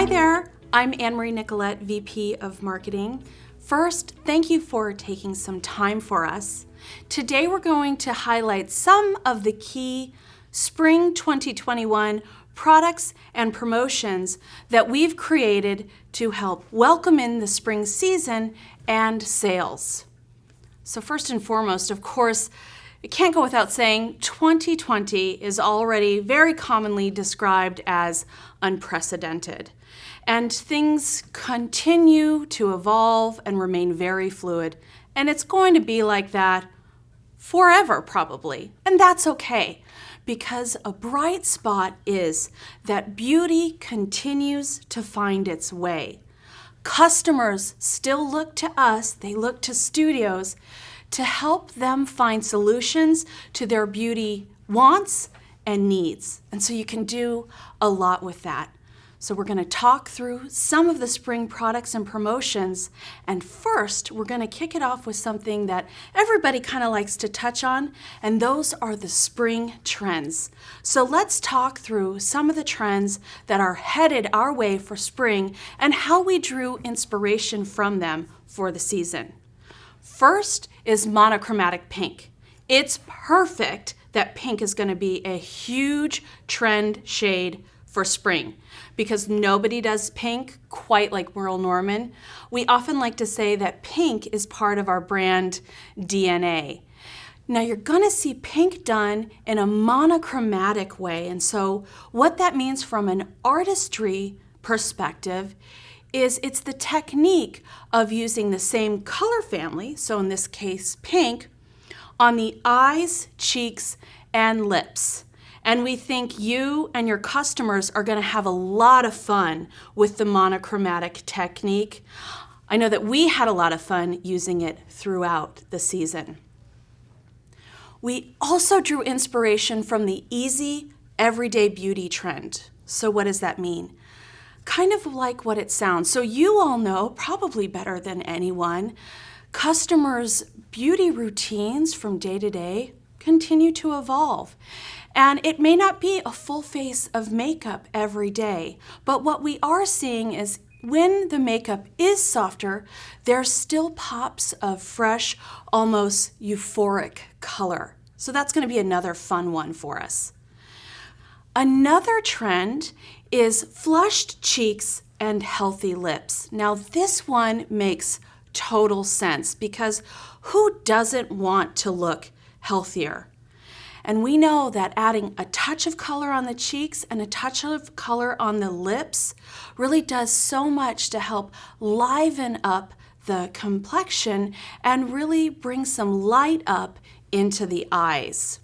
there, I'm Anne-Marie Nicolette, VP of Marketing. First, thank you for taking some time for us. Today we're going to highlight some of the key Spring 2021 products and promotions that we've created to help welcome in the spring season and sales. So first and foremost, of course, it can't go without saying 2020 is already very commonly described as unprecedented. And things continue to evolve and remain very fluid. And it's going to be like that forever, probably. And that's okay, because a bright spot is that beauty continues to find its way. Customers still look to us, they look to studios to help them find solutions to their beauty wants and needs. And so you can do a lot with that. So we're going to talk through some of the spring products and promotions. And first, we're going to kick it off with something that everybody kind of likes to touch on, and those are the spring trends. So let's talk through some of the trends that are headed our way for spring and how we drew inspiration from them for the season. First is monochromatic pink. It's perfect that pink is going to be a huge trend shade for spring because nobody does pink quite like Merle Norman. We often like to say that pink is part of our brand DNA. Now you're going to see pink done in a monochromatic way, and so what that means from an artistry perspective is it's the technique of using the same color family, so in this case pink, on the eyes, cheeks, and lips. And we think you and your customers are going to have a lot of fun with the monochromatic technique. I know that we had a lot of fun using it throughout the season. We also drew inspiration from the easy, everyday beauty trend. So what does that mean? Kind of like what it sounds. So you all know, probably better than anyone, customers' beauty routines from day to day continue to evolve. And it may not be a full face of makeup every day, but what we are seeing is when the makeup is softer, there's still pops of fresh, almost euphoric color. So that's going to be another fun one for us. Another trend is flushed cheeks and healthy lips. Now this one makes total sense because who doesn't want to look healthier? And we know that adding a touch of color on the cheeks and a touch of color on the lips really does so much to help liven up the complexion and really bring some light up into the eyes.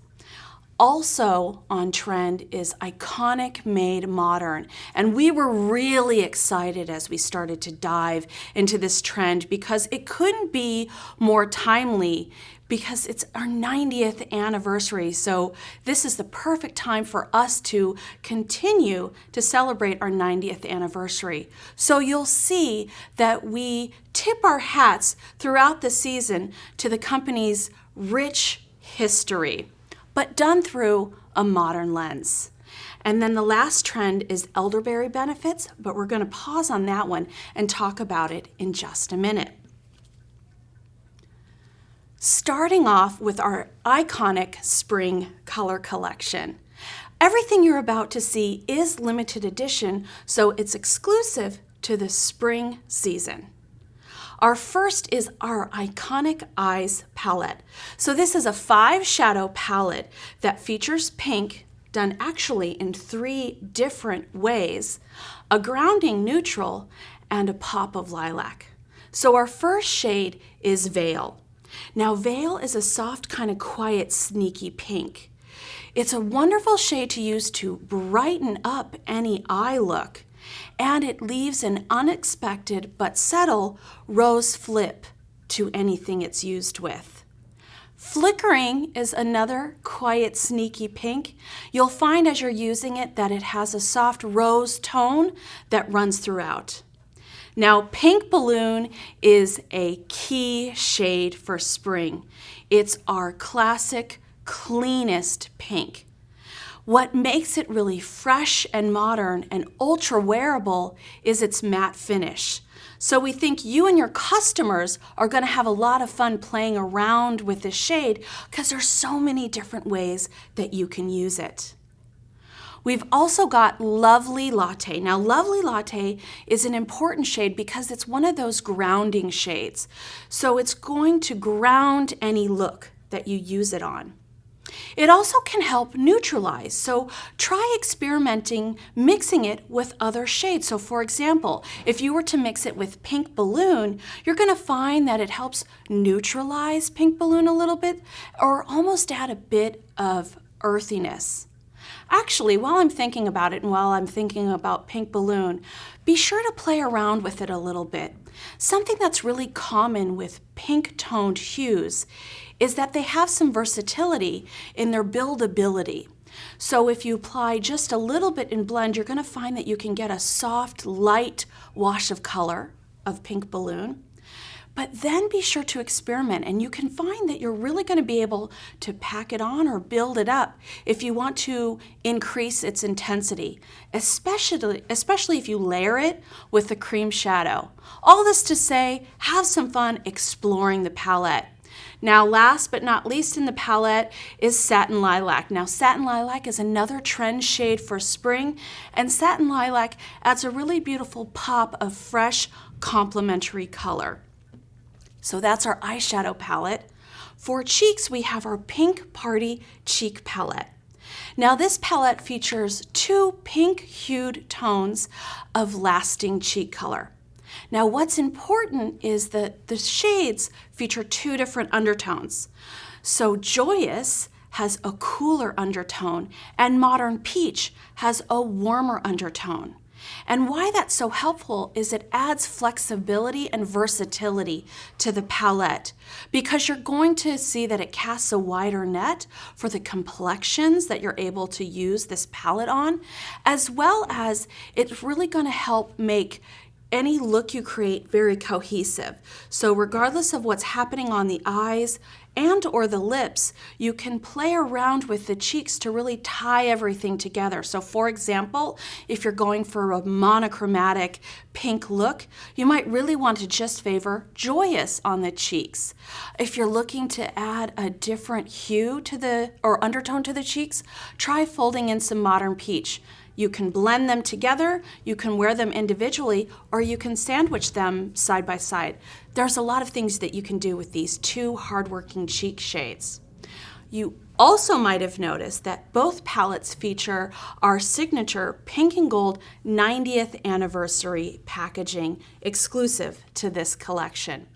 Also on trend is iconic made modern. And we were really excited as we started to dive into this trend because it couldn't be more timely because it's our 90th anniversary. So this is the perfect time for us to continue to celebrate our 90th anniversary. So you'll see that we tip our hats throughout the season to the company's rich history, but done through a modern lens. And then the last trend is elderberry benefits, but we're going to pause on that one and talk about it in just a minute. Starting off with our iconic spring color collection. Everything you're about to see is limited edition, so it's exclusive to the spring season. Our first is our iconic eyes palette. So this is a 5-shadow palette that features pink, done actually in 3 different ways, a grounding neutral, and a pop of lilac. So our first shade is Veil. Now Veil is a soft, kind of quiet, sneaky pink. It's a wonderful shade to use to brighten up any eye look, and it leaves an unexpected but subtle rose flip to anything it's used with. Flickering is another quiet, sneaky pink. You'll find as you're using it that it has a soft rose tone that runs throughout. Now, Pink Balloon is a key shade for spring. It's our classic, cleanest pink. What makes it really fresh and modern and ultra wearable is its matte finish. So we think you and your customers are going to have a lot of fun playing around with this shade because there's so many different ways that you can use it. We've also got Lovely Latte. Now, Lovely Latte is an important shade because it's one of those grounding shades. So it's going to ground any look that you use it on. It also can help neutralize, so try experimenting mixing it with other shades. So for example, if you were to mix it with Pink Balloon, you're going to find that it helps neutralize Pink Balloon a little bit or almost add a bit of earthiness. Actually, while I'm thinking about it and while I'm thinking about Pink Balloon, be sure to play around with it a little bit. Something that's really common with pink-toned hues is that they have some versatility in their buildability. So if you apply just a little bit in blend, you're going to find that you can get a soft, light wash of color of Pink Balloon. But then be sure to experiment, and you can find that you're really going to be able to pack it on or build it up if you want to increase its intensity, especially if you layer it with the cream shadow. All this to say, have some fun exploring the palette. Now, last but not least in the palette is Satin Lilac. Now, Satin Lilac is another trend shade for spring, and Satin Lilac adds a really beautiful pop of fresh, complementary color. So that's our eyeshadow palette. For cheeks, we have our Pink Party Cheek Palette. Now this palette features two pink-hued tones of lasting cheek color. Now what's important is that the shades feature two different undertones. So Joyous has a cooler undertone and Modern Peach has a warmer undertone. And why that's so helpful is it adds flexibility and versatility to the palette because you're going to see that it casts a wider net for the complexions that you're able to use this palette on, as well as it's really going to help make any look you create very cohesive. So regardless of what's happening on the eyes and or the lips, you can play around with the cheeks to really tie everything together. So for example, if you're going for a monochromatic pink look, you might really want to just favor Joyous on the cheeks. If you're looking to add a different hue to or undertone to the cheeks, try folding in some Modern Peach. You can blend them together, you can wear them individually, or you can sandwich them side by side. There's a lot of things that you can do with these two hardworking cheek shades. You also might have noticed that both palettes feature our signature pink and gold 90th anniversary packaging exclusive to this collection.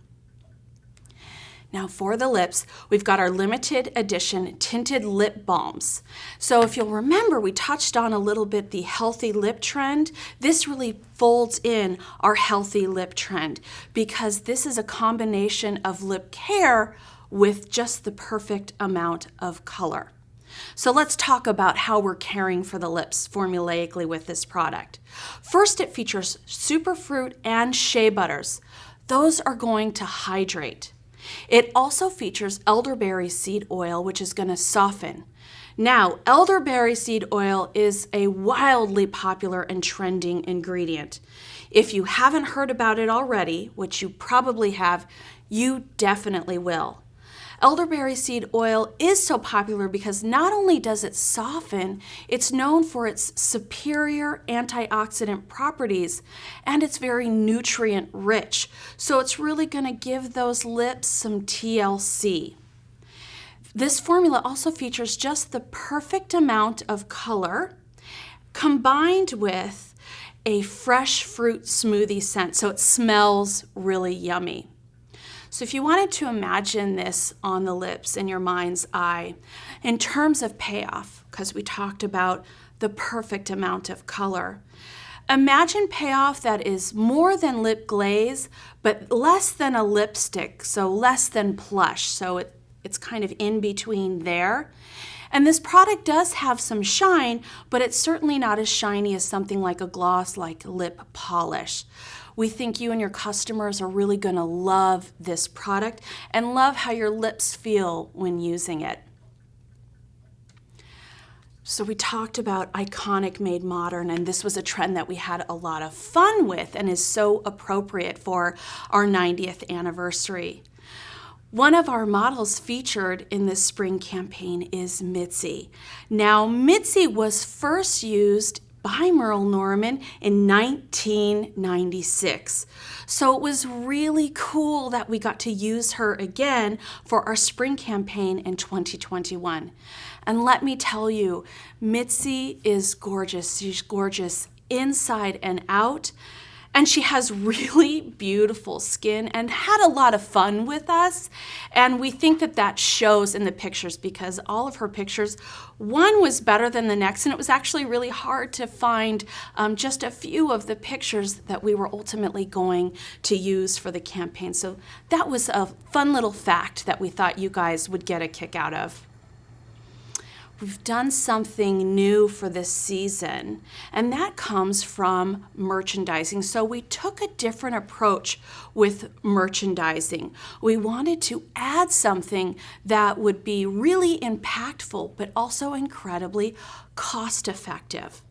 Now for the lips, we've got our limited edition tinted lip balms. So if you'll remember, we touched on a little bit the healthy lip trend. This really folds in our healthy lip trend because this is a combination of lip care with just the perfect amount of color. So let's talk about how we're caring for the lips formulaically with this product. First, it features superfruit and shea butters. Those are going to hydrate. It also features elderberry seed oil, which is going to soften. Now, elderberry seed oil is a wildly popular and trending ingredient. If you haven't heard about it already, which you probably have, you definitely will. Elderberry seed oil is so popular because not only does it soften, it's known for its superior antioxidant properties and it's very nutrient rich. So it's really going to give those lips some TLC. This formula also features just the perfect amount of color combined with a fresh fruit smoothie scent, so it smells really yummy. So if you wanted to imagine this on the lips in your mind's eye, in terms of payoff, because we talked about the perfect amount of color, imagine payoff that is more than lip glaze, but less than a lipstick, so less than plush, so it's kind of in between there. And this product does have some shine, but it's certainly not as shiny as something like a gloss like lip polish. We think you and your customers are really going to love this product and love how your lips feel when using it. So we talked about iconic made modern, and this was a trend that we had a lot of fun with and is so appropriate for our 90th anniversary. One of our models featured in this spring campaign is Mitzi. Now, Mitzi was first used by Merle Norman in 1996. So it was really cool that we got to use her again for our spring campaign in 2021. And let me tell you, Mitzi is gorgeous. She's gorgeous inside and out. And she has really beautiful skin and had a lot of fun with us. And we think that that shows in the pictures because all of her pictures, one was better than the next. And it was actually really hard to find just a few of the pictures that we were ultimately going to use for the campaign. So that was a fun little fact that we thought you guys would get a kick out of. We've done something new for this season, and that comes from merchandising. So we took a different approach with merchandising. We wanted to add something that would be really impactful, but also incredibly cost-effective.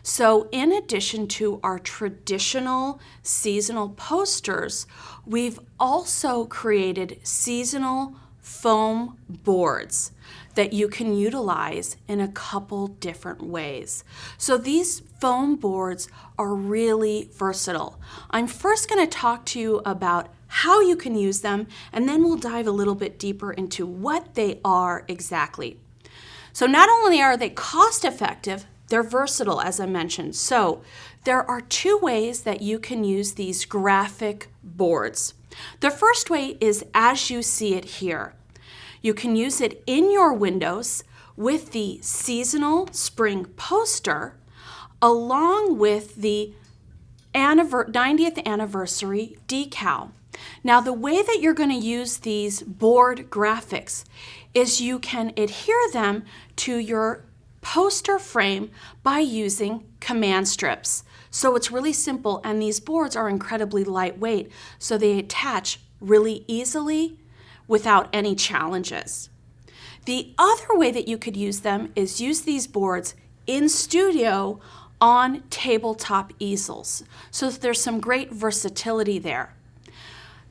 So in addition to our traditional seasonal posters, we've also created seasonal foam boards that you can utilize in a couple different ways. So these foam boards are really versatile. I'm first going to talk to you about how you can use them, and then we'll dive a little bit deeper into what they are exactly. So not only are they cost effective, they're versatile, as I mentioned. So there are two ways that you can use these graphic boards. The first way is as you see it here. You can use it in your windows with the seasonal spring poster along with the 90th anniversary decal. Now, the way that you're going to use these board graphics is you can adhere them to your poster frame by using command strips. So it's really simple, and these boards are incredibly lightweight, so they attach really easily without any challenges. The other way that you could use them is use these boards in studio on tabletop easels. So there's some great versatility there.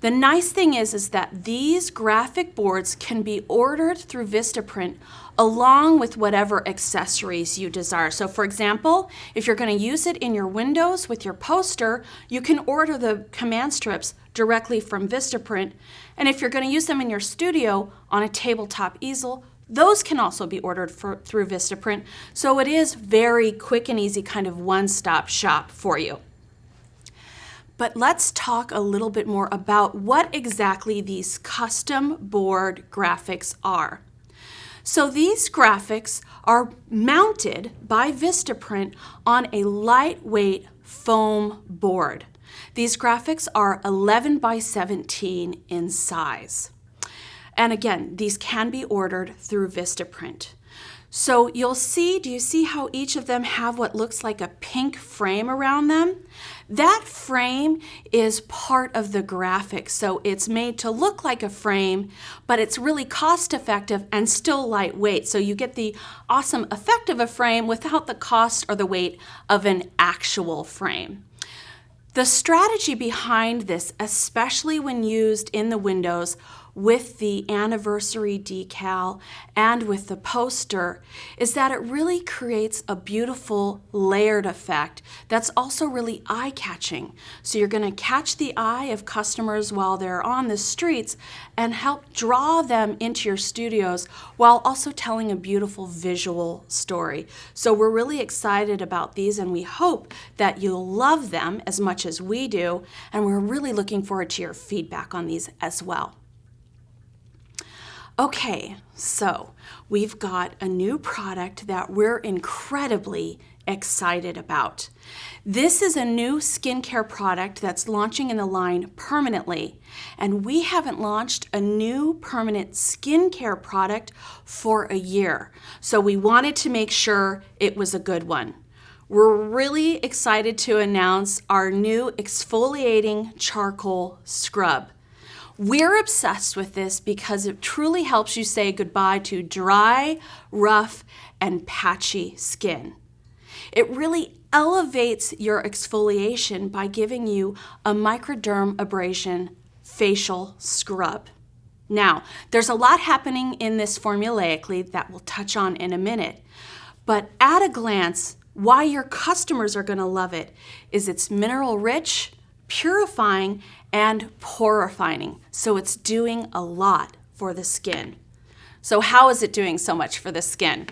The nice thing is that these graphic boards can be ordered through Vistaprint along with whatever accessories you desire. So for example, if you're going to use it in your windows with your poster, you can order the command strips directly from Vistaprint. And if you're going to use them in your studio on a tabletop easel, those can also be ordered through Vistaprint. So it is very quick and easy, kind of one-stop shop for you. But let's talk a little bit more about what exactly these custom board graphics are. So these graphics are mounted by Vistaprint on a lightweight foam board. These graphics are 11 by 17 in size. And again, these can be ordered through Vistaprint. So you'll see, do you see how each of them have what looks like a pink frame around them? That frame is part of the graphic, so it's made to look like a frame, but it's really cost effective and still lightweight. So you get the awesome effect of a frame without the cost or the weight of an actual frame. The strategy behind this, especially when used in the windows with the anniversary decal and with the poster, is that it really creates a beautiful layered effect that's also really eye-catching. So you're going to catch the eye of customers while they're on the streets and help draw them into your studios while also telling a beautiful visual story. So we're really excited about these, and we hope that you'll love them as much as we do, and we're really looking forward to your feedback on these as well. Okay, so we've got a new product that we're incredibly excited about. This is a new skincare product that's launching in the line permanently, and we haven't launched a new permanent skincare product for a year, so we wanted to make sure it was a good one. We're really excited to announce our new exfoliating charcoal scrub. We're obsessed with this because it truly helps you say goodbye to dry, rough, and patchy skin. It really elevates your exfoliation by giving you a microderm abrasion facial scrub. Now, there's a lot happening in this formulaically that we'll touch on in a minute, but at a glance, why your customers are going to love it is it's mineral rich, purifying, and pore refining. So it's doing a lot for the skin. So how is it doing so much for the skin?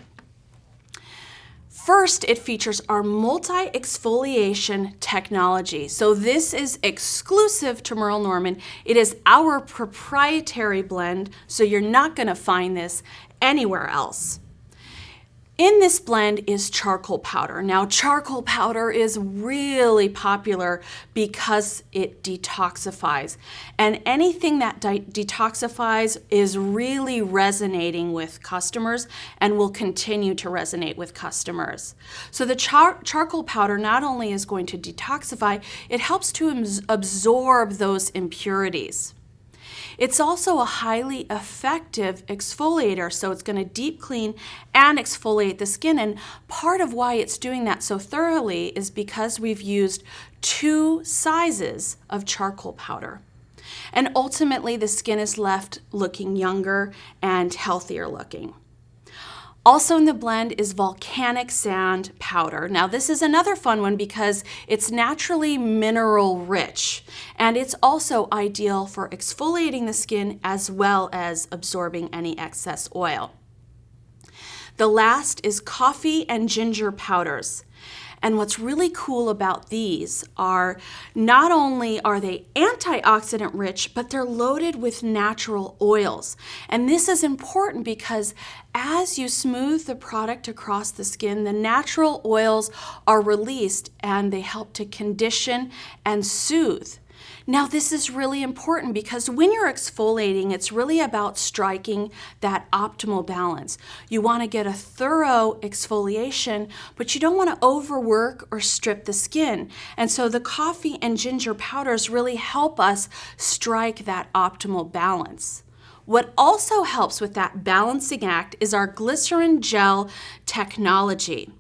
First, it features our multi-exfoliation technology. So this is exclusive to Merle Norman. It is our proprietary blend, so you're not going to find this anywhere else. In this blend is charcoal powder. Now, charcoal powder is really popular because it detoxifies. And anything that detoxifies is really resonating with customers and will continue to resonate with customers. So the charcoal powder not only is going to detoxify, it helps to absorb those impurities. It's also a highly effective exfoliator, so it's going to deep clean and exfoliate the skin. And part of why it's doing that so thoroughly is because we've used 2 sizes of charcoal powder. And ultimately, the skin is left looking younger and healthier looking. Also in the blend is volcanic sand powder. Now this is another fun one because it's naturally mineral rich, and it's also ideal for exfoliating the skin as well as absorbing any excess oil. The last is coffee and ginger powders. And what's really cool about these are not only are they antioxidant rich, but they're loaded with natural oils. And this is important because as you smooth the product across the skin, the natural oils are released and they help to condition and soothe. Now, this is really important because when you're exfoliating, it's really about striking that optimal balance. You want to get a thorough exfoliation, but you don't want to overwork or strip the skin. And so the coffee and ginger powders really help us strike that optimal balance. What also helps with that balancing act is our glycerin gel technology.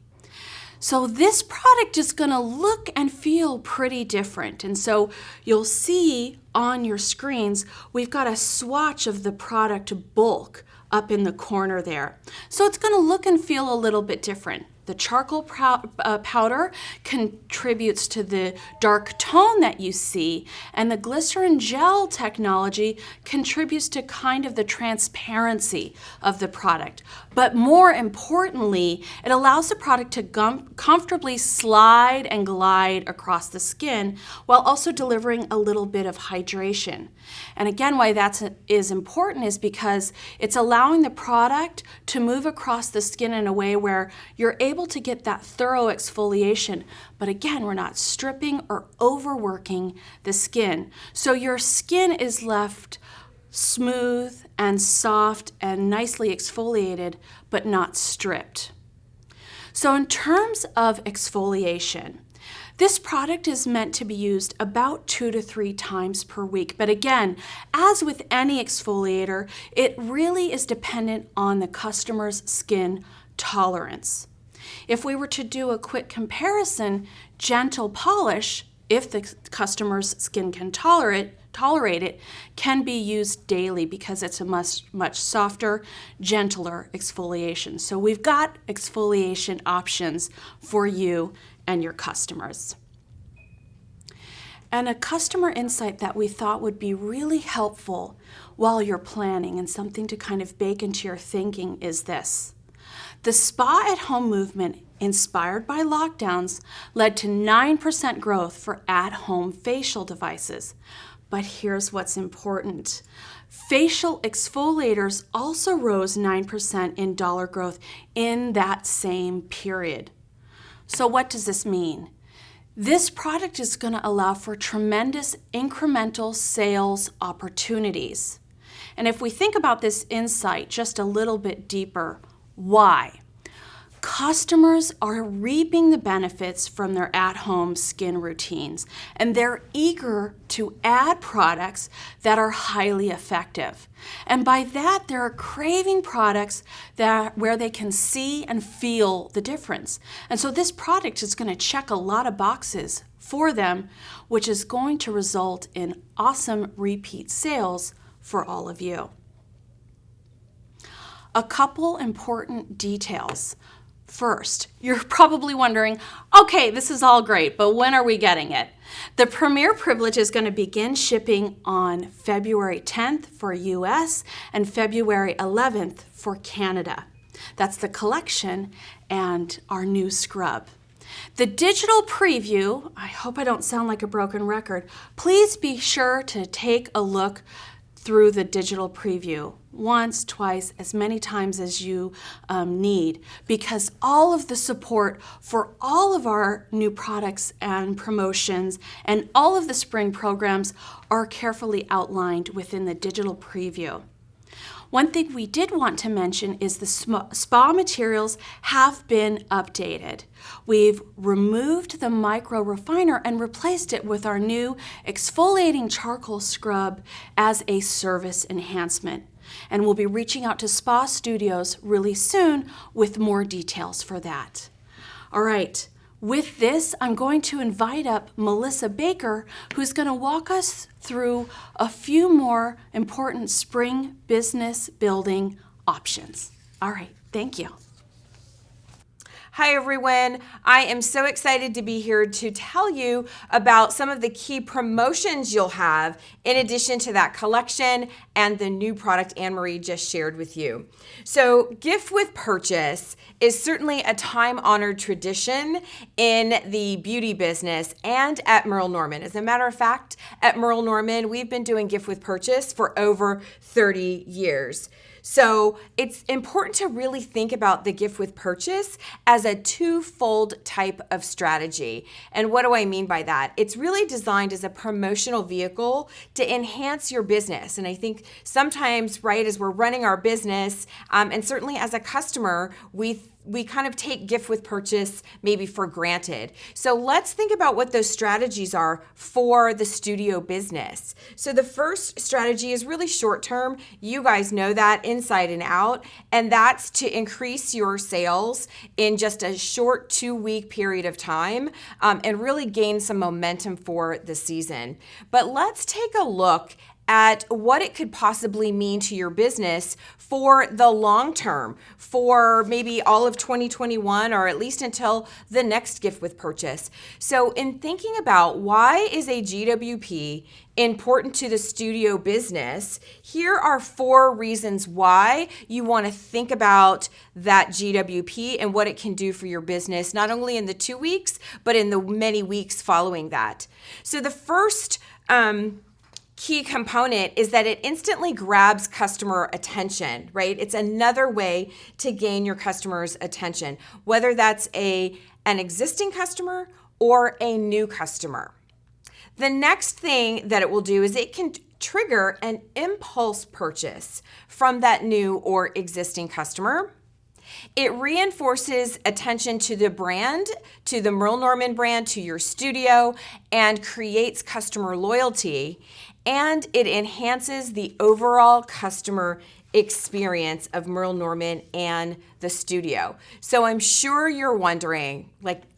So this product is going to look and feel pretty different. And so you'll see on your screens, we've got a swatch of the product bulk up in the corner there. So it's going to look and feel a little bit different. The charcoal powder contributes to the dark tone that you see, and the glycerin gel technology contributes to kind of the transparency of the product. But more importantly, it allows the product to comfortably slide and glide across the skin while also delivering a little bit of hydration. And again, why that is important is because it's allowing the product to move across the skin in a way where you're able to get that thorough exfoliation, but again, we're not stripping or overworking the skin. So your skin is left smooth and soft and nicely exfoliated, but not stripped. So in terms of exfoliation, this product is meant to be used about 2 to 3 times per week. But again, as with any exfoliator, it really is dependent on the customer's skin tolerance. If we were to do a quick comparison, gentle polish, if the customer's skin can tolerate it, can be used daily because it's a much softer, gentler exfoliation. So we've got exfoliation options for you and your customers. And a customer insight that we thought would be really helpful while you're planning and something to kind of bake into your thinking is this. The spa at home movement, inspired by lockdowns, led to 9% growth for at-home facial devices. But here's what's important. Facial exfoliators also rose 9% in dollar growth in that same period. So what does this mean? This product is going to allow for tremendous incremental sales opportunities. And if we think about this insight just a little bit deeper, why? Customers are reaping the benefits from their at-home skin routines, and they're eager to add products that are highly effective. And by that, they're craving products where they can see and feel the difference. And so this product is going to check a lot of boxes for them, which is going to result in awesome repeat sales for all of you. A couple important details. First, you're probably wondering, okay, this is all great, but when are we getting it? The Premier Privilege is going to begin shipping on February 10th for US and February 11th for Canada. That's the collection and our new scrub. The digital preview, I hope I don't sound like a broken record, please be sure to take a look through the digital preview once, twice, as many times as you need, because all of the support for all of our new products and promotions and all of the spring programs are carefully outlined within the digital preview. One thing we did want to mention is the spa materials have been updated. We've removed the micro refiner and replaced it with our new exfoliating charcoal scrub as a service enhancement. And we'll be reaching out to spa studios really soon with more details for that. All right. With this, I'm going to invite up Melissa Baker, who's going to walk us through a few more important spring business building options. All right, thank you. Hi everyone, I am so excited to be here to tell you about some of the key promotions you'll have in addition to that collection and the new product Anne-Marie just shared with you. So gift with purchase is certainly a time-honored tradition in the beauty business and at Merle Norman. As a matter of fact, at Merle Norman, we've been doing gift with purchase for over 30 years. So it's important to really think about the gift with purchase as a twofold type of strategy. And what do I mean by that? It's really designed as a promotional vehicle to enhance your business. And I think sometimes, right, as we're running our business, and certainly as a customer, we kind of take gift with purchase maybe for granted. So let's think about what those strategies are for the studio business. So the first strategy is really short term. You guys know that inside and out, and that's to increase your sales in just a short 2-week period of time and really gain some momentum for the season. But let's take a look at what it could possibly mean to your business for the long term, for maybe all of 2021 or at least until the next gift with purchase. So in thinking about why is a GWP important to the studio business, here are 4 reasons why you want to think about that GWP and what it can do for your business, not only in the 2 weeks, but in the many weeks following that. So the first key component is that it instantly grabs customer attention, right? It's another way to gain your customer's attention, whether that's an existing customer or a new customer. The next thing that it will do is it can trigger an impulse purchase from that new or existing customer. It reinforces attention to the brand, to the Merle Norman brand, to your studio, and creates customer loyalty. And it enhances the overall customer experience of Merle Norman and the studio. So I'm sure you're wondering,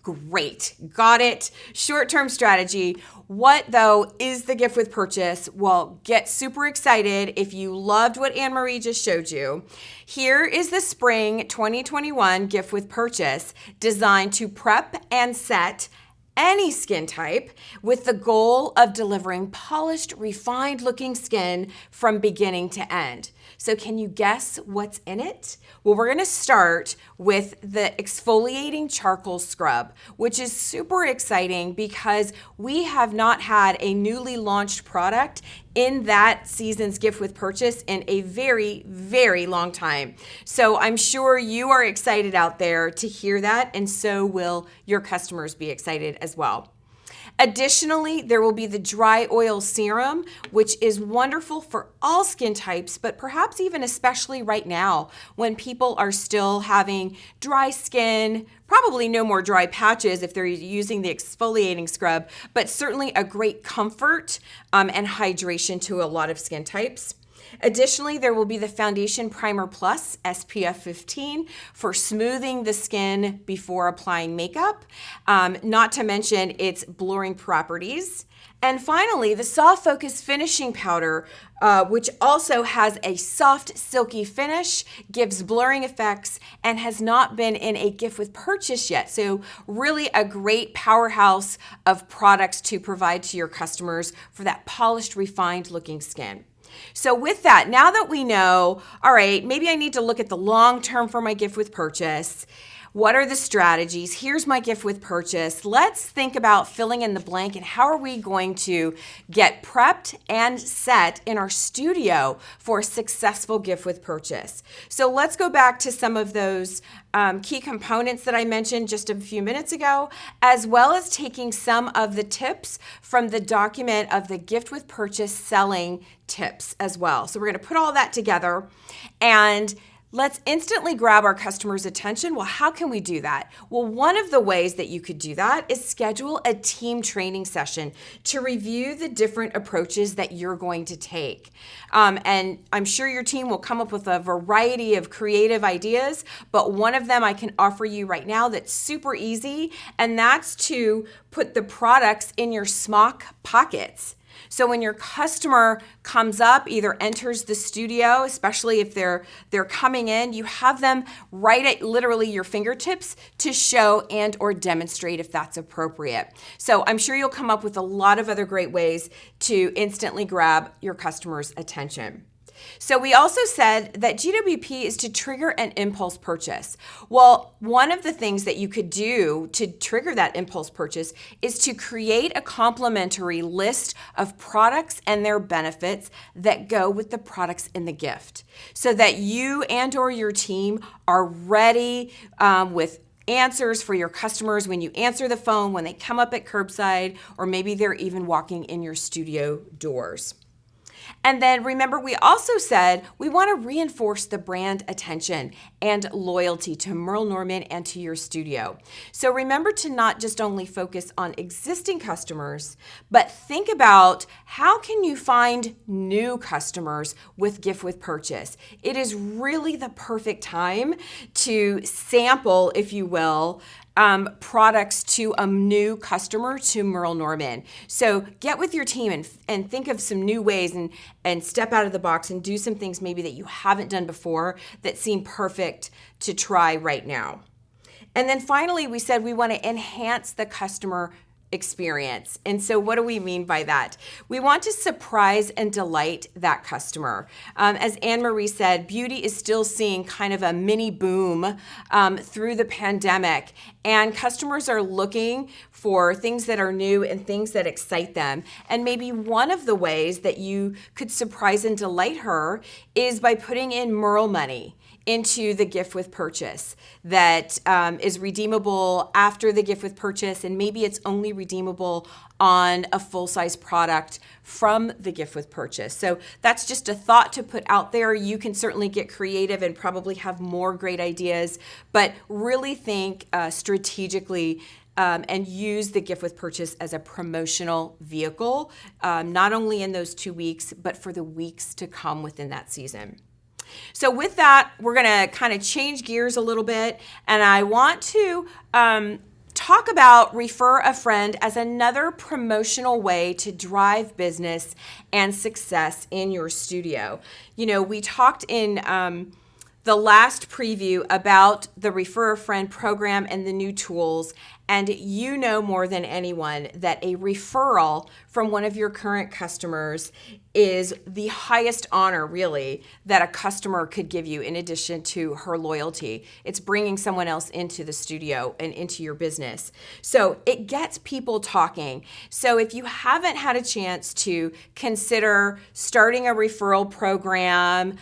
great, got it, short-term strategy. What, though, is the gift with purchase? Well, get super excited if you loved what Anne-Marie just showed you. Here is the spring 2021 gift with purchase designed to prep and set any skin type with the goal of delivering polished, refined looking skin from beginning to end. So can you guess what's in it? Well, we're gonna start with the exfoliating charcoal scrub, which is super exciting because we have not had a newly launched product in that season's gift with purchase in a very, very long time. So I'm sure you are excited out there to hear that, and so will your customers be excited as well. Additionally, there will be the dry oil serum, which is wonderful for all skin types, but perhaps even especially right now when people are still having dry skin, probably no more dry patches if they're using the exfoliating scrub, but certainly a great comfort and hydration to a lot of skin types. Additionally, there will be the Foundation Primer Plus SPF 15 for smoothing the skin before applying makeup, not to mention its blurring properties. And finally, the Soft Focus Finishing Powder, which also has a soft, silky finish, gives blurring effects, and has not been in a gift with purchase yet. So really a great powerhouse of products to provide to your customers for that polished, refined looking skin. So with that, now that we know, all right, maybe I need to look at the long term for my gift with purchase. What are the strategies? Here's my gift with purchase. Let's think about filling in the blank and how are we going to get prepped and set in our studio for a successful gift with purchase. So let's go back to some of those key components that I mentioned just a few minutes ago, as well as taking some of the tips from the document of the gift with purchase selling tips as well. So we're going to put all that together and let's instantly grab our customers' attention. Well, how can we do that? Well, one of the ways that you could do that is schedule a team training session to review the different approaches that you're going to take. And I'm sure your team will come up with a variety of creative ideas, but one of them I can offer you right now that's super easy, and that's to put the products in your smock pockets. So when your customer comes up, either enters the studio, especially if they're coming in, you have them right at literally your fingertips to show and or demonstrate if that's appropriate. So I'm sure you'll come up with a lot of other great ways to instantly grab your customer's attention. So we also said that GWP is to trigger an impulse purchase. Well, one of the things that you could do to trigger that impulse purchase is to create a complimentary list of products and their benefits that go with the products in the gift so that you and or your team are ready with answers for your customers when you answer the phone, when they come up at curbside, or maybe they're even walking in your studio doors. And then remember, we also said we want to reinforce the brand attention and loyalty to Merle Norman and to your studio. So remember to not just only focus on existing customers, but think about how can you find new customers with gift with purchase. It is really the perfect time to sample, if you will, products to a new customer to Merle Norman. So get with your team and think of some new ways and step out of the box and do some things maybe that you haven't done before that seem perfect to try right now. And then finally, we said we want to enhance the customer experience. And so what do we mean by that? We want to surprise and delight that customer. As Anne-Marie said, beauty is still seeing kind of a mini boom through the pandemic, and customers are looking for things that are new and things that excite them. And maybe one of the ways that you could surprise and delight her is by putting in Merle money into the gift with purchase that is redeemable after the gift with purchase, and maybe it's only redeemable on a full-size product from the gift with purchase. So that's just a thought to put out there. You can certainly get creative and probably have more great ideas, but really think strategically and use the gift with purchase as a promotional vehicle, not only in those 2 weeks, but for the weeks to come within that season. So with that, we're going to kind of change gears a little bit, and I want to talk about refer a friend as another promotional way to drive business and success in your studio. You know, we talked in the last preview about the Refer a Friend program and the new tools, and you know more than anyone that a referral from one of your current customers is the highest honor, really, that a customer could give you in addition to her loyalty. It's bringing someone else into the studio and into your business. So it gets people talking. So if you haven't had a chance to consider starting a referral program,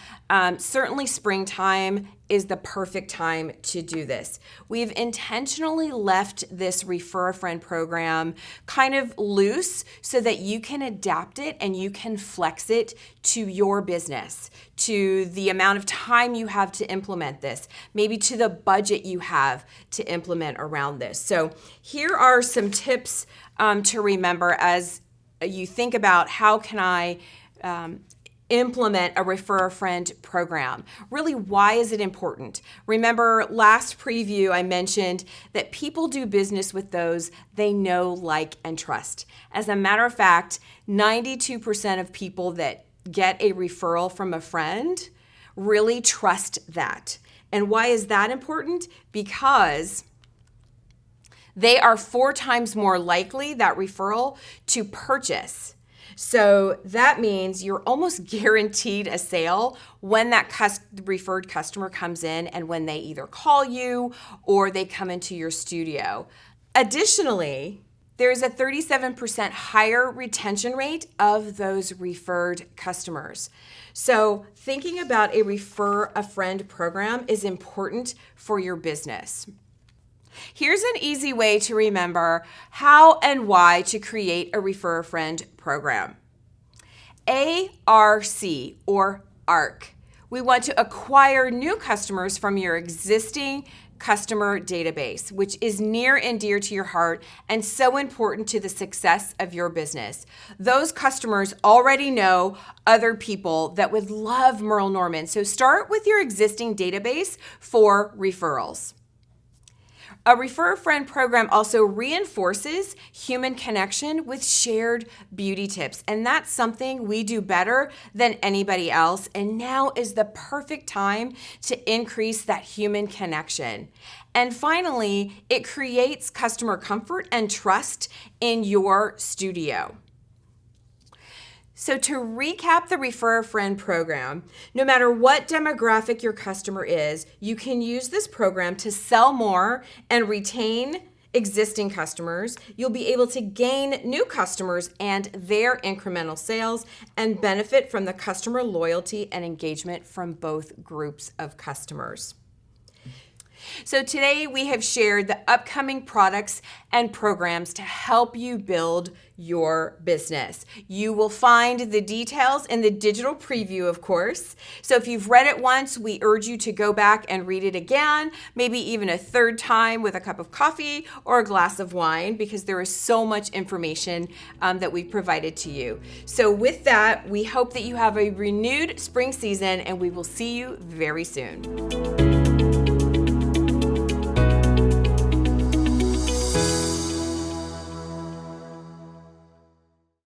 certainly springtime is the perfect time to do this. We've intentionally left this Refer a Friend program kind of loose so that you can adapt it and you can flex it to your business, to the amount of time you have to implement this, maybe to the budget you have to implement around this. So here are some tips to remember as you think about how can I implement a Refer a Friend program. Really, why is it important? Remember last preview I mentioned that people do business with those they know, like, and trust. As a matter of fact, 92% of people that get a referral from a friend really trust that. And why is that important? Because they are 4 times more likely, that referral, to purchase. So that means you're almost guaranteed a sale when that referred customer comes in and when they either call you or they come into your studio. Additionally, there's a 37% higher retention rate of those referred customers. So thinking about a Refer a Friend program is important for your business. Here's an easy way to remember how and why to create a Refer a Friend program. ARC, or ARC. We want to acquire new customers from your existing customer database, which is near and dear to your heart and so important to the success of your business. Those customers already know other people that would love Merle Norman, so start with your existing database for referrals. A Refer a Friend program also reinforces human connection with shared beauty tips, and that's something we do better than anybody else, and now is the perfect time to increase that human connection. And finally, it creates customer comfort and trust in your studio. So to recap the Refer a Friend program, no matter what demographic your customer is, you can use this program to sell more and retain existing customers. You'll be able to gain new customers and their incremental sales and benefit from the customer loyalty and engagement from both groups of customers. So today we have shared the upcoming products and programs to help you build your business. You will find the details in the digital preview, of course. So if you've read it once, we urge you to go back and read it again, maybe even a third time with a cup of coffee or a glass of wine, because there is so much information that we've provided to you. So with that, we hope that you have a renewed spring season, and we will see you very soon.